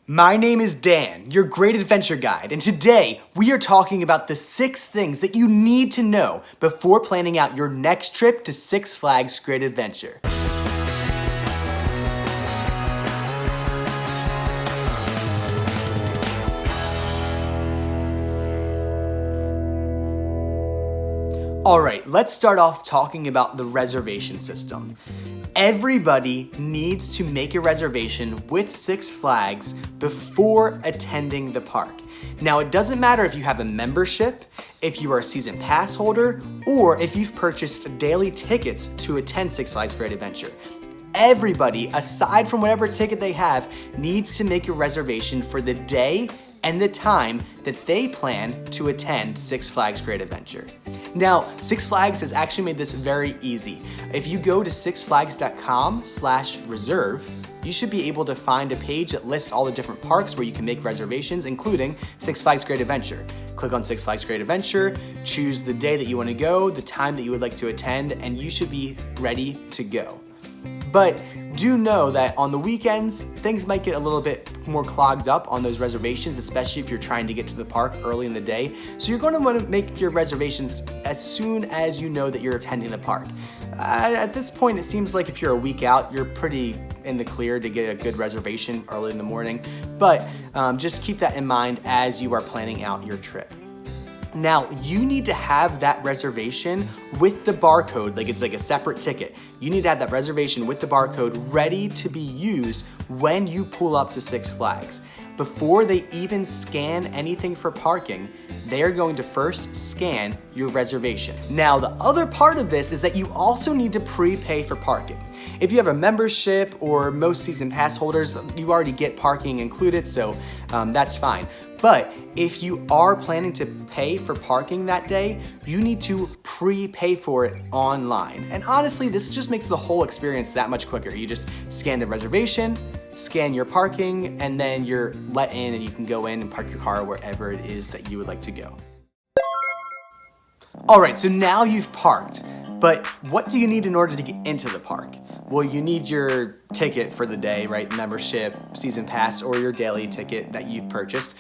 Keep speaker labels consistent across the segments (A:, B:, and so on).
A: My name is Dan, your great adventure guide, and today we are talking about the 6 things that you need to know before planning out your next trip to Six Flags Great Adventure. Alright, let's start off talking about the reservation system. Everybody needs to make a reservation with Six Flags before attending the park. Now, it doesn't matter if you have a membership, if you are a season pass holder, or if you've purchased daily tickets to attend Six Flags Great Adventure. Everybody, aside from whatever ticket they have, needs to make a reservation for the day and the time that they plan to attend Six Flags Great Adventure. Now, Six Flags has actually made this very easy. If you go to sixflags.com/reserve, you should be able to find a page that lists all the different parks where you can make reservations, including Six Flags Great Adventure. Click on Six Flags Great Adventure, choose the day that you want to go, the time that you would like to attend, and you should be ready to go. But do know that on the weekends, things might get a little bit more clogged up on those reservations, especially if you're trying to get to the park early in the day. So you're going to want to make your reservations as soon as you know that you're attending the park. At this point, it seems like if you're a week out, you're pretty in the clear to get a good reservation early in the morning. But just keep that in mind as you are planning out your trip. Now, you need to have that reservation with the barcode, like it's like a separate ticket. You need to have that reservation with the barcode ready to be used when you pull up to Six Flags. Before they even scan anything for parking, they are going to first scan your reservation. Now, the other part of this is that you also need to prepay for parking. If you have a membership or most season pass holders, you already get parking included, so that's fine. But if you are planning to pay for parking that day, you need to prepay for it online. And honestly, this just makes the whole experience that much quicker. You just scan the reservation, scan your parking, and then you're let in and you can go in and park your car wherever it is that you would like to go. All right, so now you've parked, but what do you need in order to get into the park? Well, you need your ticket for the day, right? Membership, season pass, or your daily ticket that you've purchased.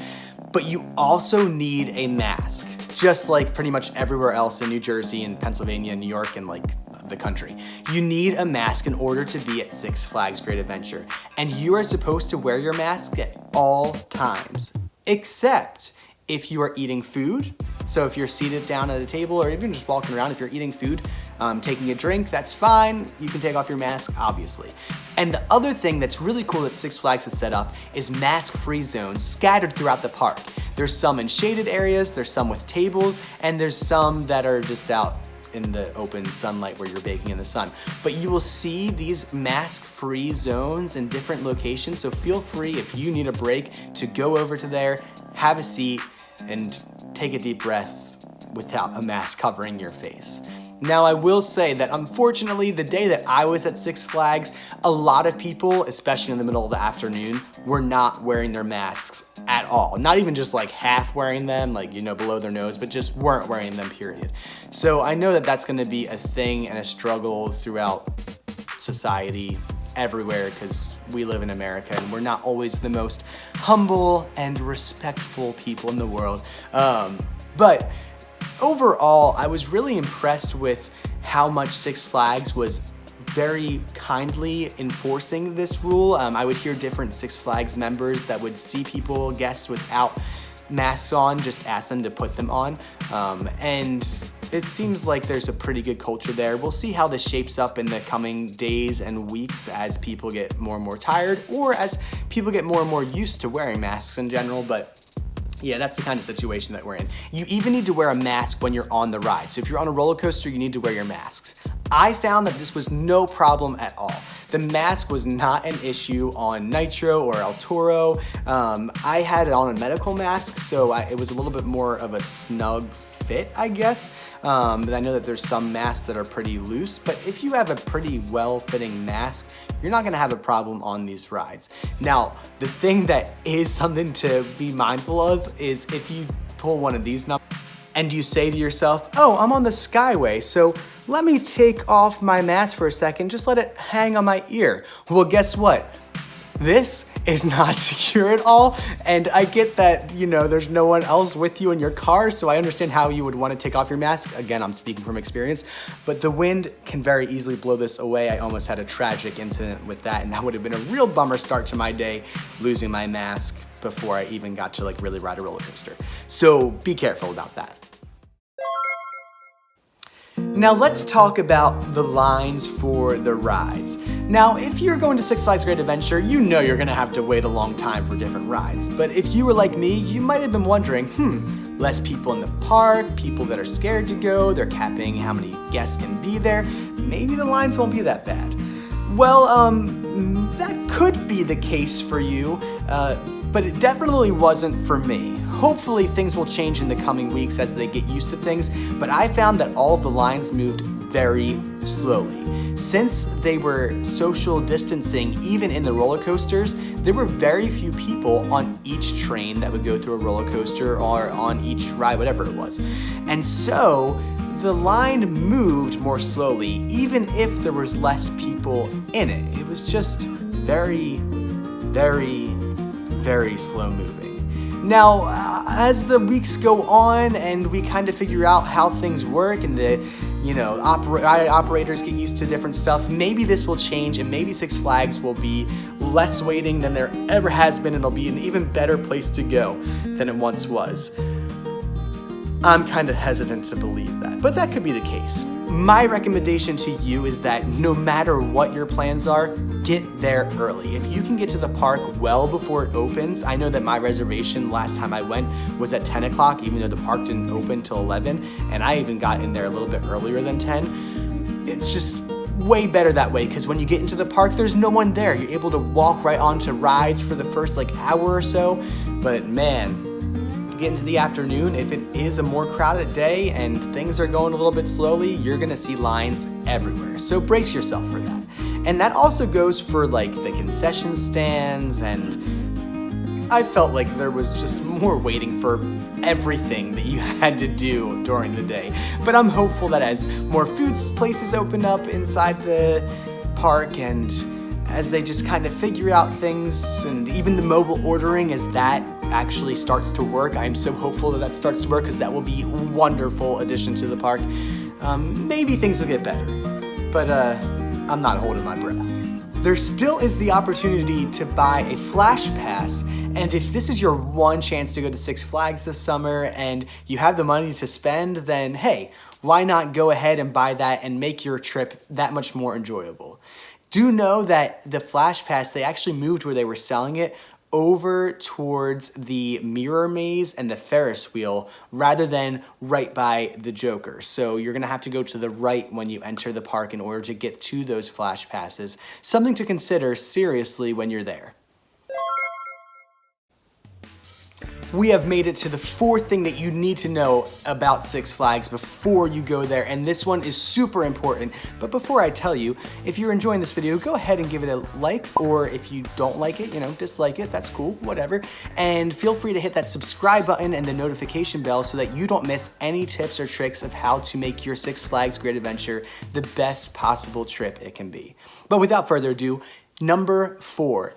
A: But you also need a mask, just like pretty much everywhere else in New Jersey and Pennsylvania and New York and like the country. You need a mask in order to be at Six Flags Great Adventure. And you are supposed to wear your mask at all times, except if you are eating food. So if you're seated down at a table or even just walking around, if you're eating food, taking a drink, that's fine. You can take off your mask, obviously. And the other thing that's really cool that Six Flags has set up is mask-free zones scattered throughout the park. There's some in shaded areas, there's some with tables, and there's some that are just out in the open sunlight where you're baking in the sun. But you will see these mask-free zones in different locations, so feel free if you need a break to go over to there, have a seat, and take a deep breath without a mask covering your face. Now, I will say that unfortunately, the day that I was at Six Flags, a lot of people, especially in the middle of the afternoon, were not wearing their masks at all. Not even just like half wearing them, like, you know, below their nose, but just weren't wearing them, period. So I know that that's gonna be a thing and a struggle throughout society everywhere because we live in America and we're not always the most humble and respectful people in the world. But overall, I was really impressed with how much Six Flags was very kindly enforcing this rule. I would hear different Six Flags members that would see people, guests without masks on, just ask them to put them on. And it seems like there's a pretty good culture there. We'll see how this shapes up in the coming days and weeks as people get more and more tired or as people get more and more used to wearing masks in general, but yeah, that's the kind of situation that we're in. You even need to wear a mask when you're on the ride. So if you're on a roller coaster, you need to wear your masks. I found that this was no problem at all. The mask was not an issue on Nitro or El Toro. I had it on a medical mask, so it was a little bit more of a snug fit, I guess. But I know that there's some masks that are pretty loose, but if you have a pretty well-fitting mask, you're not gonna have a problem on these rides. Now, the thing that is something to be mindful of is if you pull one of these numbers and you say to yourself, oh, I'm on the Skyway, so let me take off my mask for a second, just let it hang on my ear. Well, guess what? This is not secure at all. And I get that, you know, there's no one else with you in your car, so I understand how you would want to take off your mask. Again, I'm speaking from experience, but the wind can very easily blow this away. I almost had a tragic incident with that, and that would have been a real bummer start to my day, losing my mask before I even got to like really ride a roller coaster. So be careful about that. Now let's talk about the lines for the rides. Now, if you're going to Six Flags Great Adventure, you know you're gonna have to wait a long time for different rides. But if you were like me, you might have been wondering, less people in the park, people that are scared to go, they're capping how many guests can be there, maybe the lines won't be that bad. Well, that could be the case for you, but it definitely wasn't for me. Hopefully things will change in the coming weeks as they get used to things, but I found that all of the lines moved very slowly. Since they were social distancing, even in the roller coasters, there were very few people on each train that would go through a roller coaster or on each ride, whatever it was. And so the line moved more slowly, even if there was less people in it. It was just very, very, very slow moving. Now, as the weeks go on and we kind of figure out how things work and the, you know, operators get used to different stuff, maybe this will change and maybe Six Flags will be less waiting than there ever has been, and it'll be an even better place to go than it once was. I'm kind of hesitant to believe that, but that could be the case. My recommendation to you is that no matter what your plans are, get there early. If you can get to the park well before it opens, I know that my reservation last time I went was at 10 o'clock, even though the park didn't open till 11, and I even got in there a little bit earlier than 10. It's just way better that way, because when you get into the park, there's no one there. You're able to walk right onto rides for the first like hour or so, but man, get into the afternoon, if it is a more crowded day and things are going a little bit slowly, you're gonna see lines everywhere. So brace yourself for that. And that also goes for like the concession stands, and I felt like there was just more waiting for everything that you had to do during the day. But I'm hopeful that as more food places open up inside the park and as they just kind of figure out things, and even the mobile ordering, as that actually starts to work. I'm so hopeful that that starts to work, because that will be a wonderful addition to the park. Maybe things will get better, but I'm not holding my breath. There still is the opportunity to buy a Flash Pass, and if this is your one chance to go to Six Flags this summer and you have the money to spend, then hey, why not go ahead and buy that and make your trip that much more enjoyable? Do know that the Flash Pass, they actually moved where they were selling it over towards the Mirror Maze and the Ferris wheel rather than right by the Joker. So you're gonna have to go to the right when you enter the park in order to get to those Flash Passes. Something to consider seriously when you're there. We have made it to the fourth thing that you need to know about Six Flags before you go there, and this one is super important. But before I tell you, if you're enjoying this video, go ahead and give it a like, or if you don't like it, you know, dislike it, that's cool, whatever. And feel free to hit that subscribe button and the notification bell so that you don't miss any tips or tricks of how to make your Six Flags Great Adventure the best possible trip it can be. But without further ado, number 4,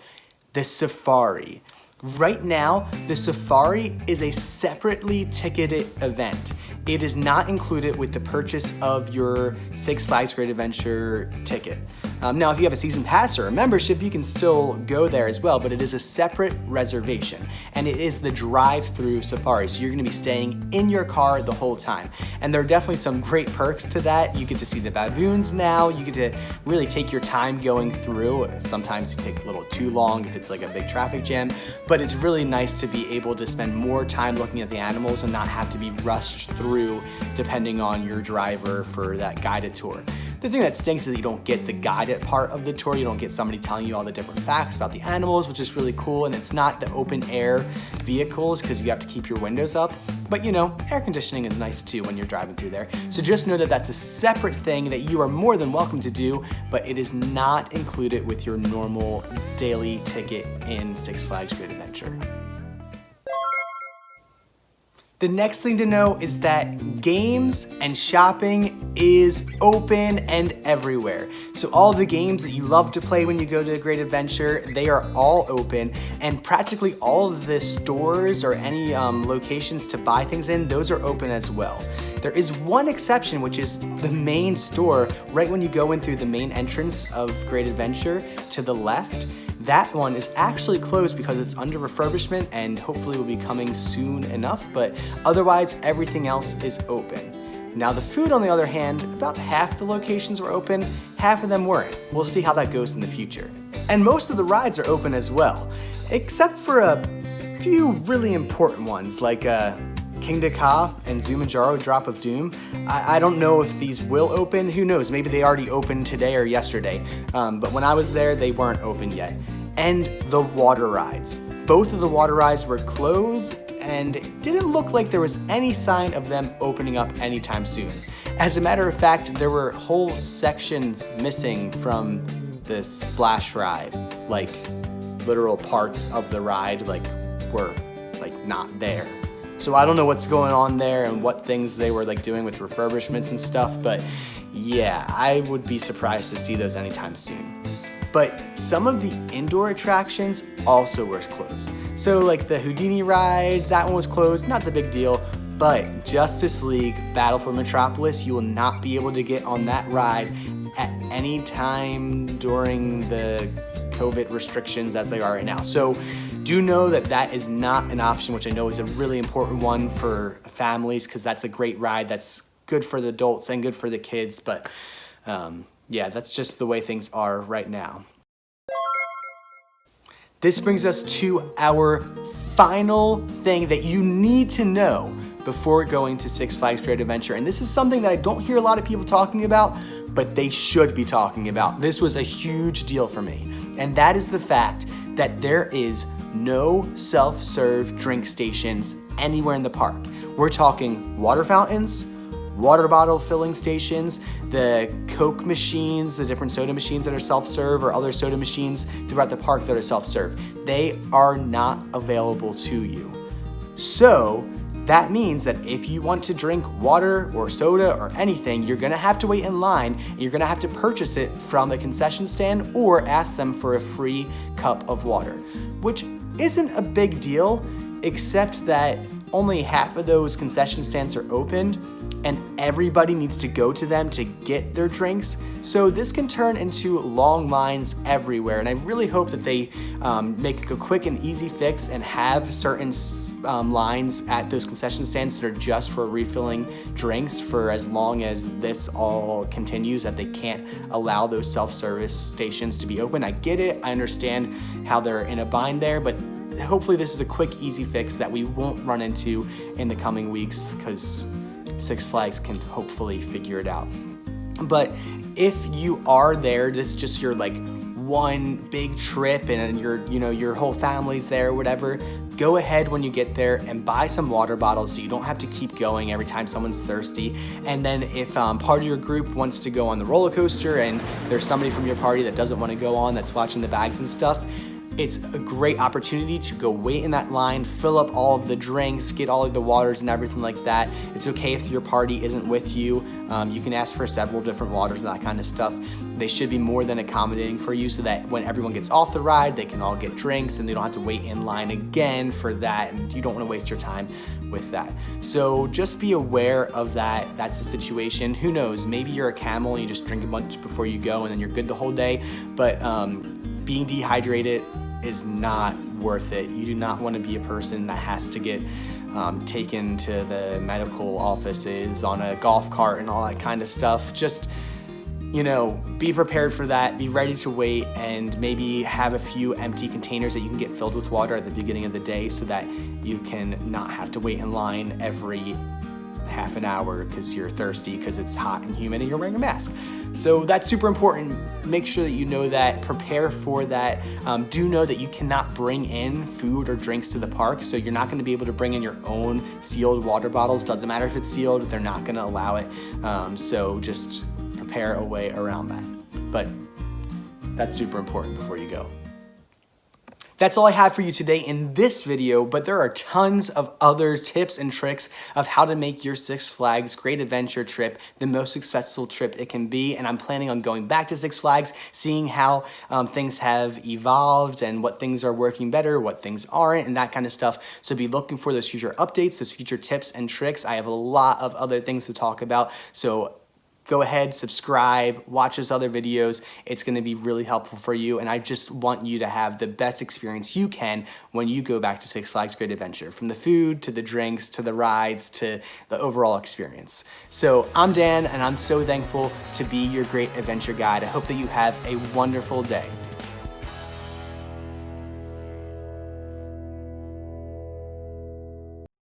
A: the Safari. Right now, the Safari is a separately ticketed event. It is not included with the purchase of your Six Flags Great Adventure ticket. Now, if you have a season pass or a membership, you can still go there as well, but it is a separate reservation, and it is the drive-through Safari, so you're gonna be staying in your car the whole time. And there are definitely some great perks to that. You get to see the baboons now, you get to really take your time going through. Sometimes it takes a little too long if it's like a big traffic jam, but it's really nice to be able to spend more time looking at the animals and not have to be rushed through depending on your driver for that guided tour. The thing that stinks is that you don't get the guided part of the tour. You don't get somebody telling you all the different facts about the animals, which is really cool. And it's not the open air vehicles because you have to keep your windows up. But you know, air conditioning is nice too when you're driving through there. So just know that that's a separate thing that you are more than welcome to do, but it is not included with your normal daily ticket in Six Flags Great Adventure. The next thing to know is that games and shopping is open and everywhere. So all the games that you love to play when you go to a Great Adventure, they are all open, and practically all of the stores or any locations to buy things in, those are open as well. There is one exception, which is the main store, right when you go in through the main entrance of Great Adventure to the left. That one is actually closed because it's under refurbishment and hopefully will be coming soon enough, but otherwise everything else is open. Now the food, on the other hand, about half the locations were open, half of them weren't. We'll see how that goes in the future. And most of the rides are open as well, except for a few really important ones like Kingda Ka and Zumanjaro Drop of Doom. I don't know if these will open, who knows, maybe they already opened today or yesterday, but when I was there they weren't open yet. And the water rides. Both of the water rides were closed and it didn't look like there was any sign of them opening up anytime soon. As a matter of fact, there were whole sections missing from the splash ride, like literal parts of the ride were not there. So I don't know what's going on there and what things they were doing with refurbishments and stuff, but yeah, I would be surprised to see those anytime soon. But some of the indoor attractions also were closed. So the Houdini ride, that one was closed, not the big deal, but Justice League Battle for Metropolis, you will not be able to get on that ride at any time during the COVID restrictions as they are right now. So do know that that is not an option, which I know is a really important one for families because that's a great ride that's good for the adults and good for the kids, but yeah, that's just the way things are right now. This brings us to our final thing that you need to know before going to Six Flags Great Adventure. And this is something that I don't hear a lot of people talking about, but they should be talking about. This was a huge deal for me. And that is the fact that there is no self-serve drink stations anywhere in the park. We're talking water fountains, water bottle filling stations, the Coke machines, the different soda machines that are self-serve, or other soda machines throughout the park that are self-serve. They are not available to you. So that means that if you want to drink water or soda or anything, you're gonna have to wait in line and you're gonna have to purchase it from a concession stand or ask them for a free cup of water, which isn't a big deal, except that only half of those concession stands are opened and everybody needs to go to them to get their drinks. So this can turn into long lines everywhere. And I really hope that they make a quick and easy fix and have certain lines at those concession stands that are just for refilling drinks for as long as this all continues, that they can't allow those self-service stations to be open. I get it, I understand how they're in a bind there, but hopefully this is a quick, easy fix that we won't run into in the coming weeks because Six Flags can hopefully figure it out. But if you are there, this is just your one big trip and your whole family's there or whatever, go ahead when you get there and buy some water bottles so you don't have to keep going every time someone's thirsty. And then if part of your group wants to go on the roller coaster and there's somebody from your party that doesn't want to go on, that's watching the bags and stuff, it's a great opportunity to go wait in that line, fill up all of the drinks, get all of the waters and everything like that. It's okay if your party isn't with you. You can ask for several different waters and that kind of stuff. They should be more than accommodating for you so that when everyone gets off the ride, they can all get drinks and they don't have to wait in line again for that, and you don't want to waste your time with that. So just be aware of that. That's the situation. Who knows, maybe you're a camel and you just drink a bunch before you go and then you're good the whole day, but being dehydrated is not worth it. You do not want to be a person that has to get taken to the medical offices on a golf cart and all that kind of stuff. Just, be prepared for that, be ready to wait, and maybe have a few empty containers that you can get filled with water at the beginning of the day so that you can not have to wait in line every half an hour because you're thirsty because it's hot and humid and you're wearing a mask. So that's super important. Make sure that you know that, prepare for that. Do know that you cannot bring in food or drinks to the park, so you're not going to be able to bring in your own sealed water bottles. Doesn't matter if it's sealed, they're not going to allow it. So just prepare a way around that. But that's super important before you go. That's all I have for you today in this video, but there are tons of other tips and tricks of how to make your Six Flags Great Adventure trip the most successful trip it can be. And I'm planning on going back to Six Flags, seeing how things have evolved and what things are working better, what things aren't, and that kind of stuff. So be looking for those future updates, those future tips and tricks. I have a lot of other things to talk about. So go ahead, subscribe, watch those other videos. It's gonna be really helpful for you, and I just want you to have the best experience you can when you go back to Six Flags Great Adventure, from the food, to the drinks, to the rides, to the overall experience. So I'm Dan, and I'm so thankful to be your Great Adventure Guide. I hope that you have a wonderful day.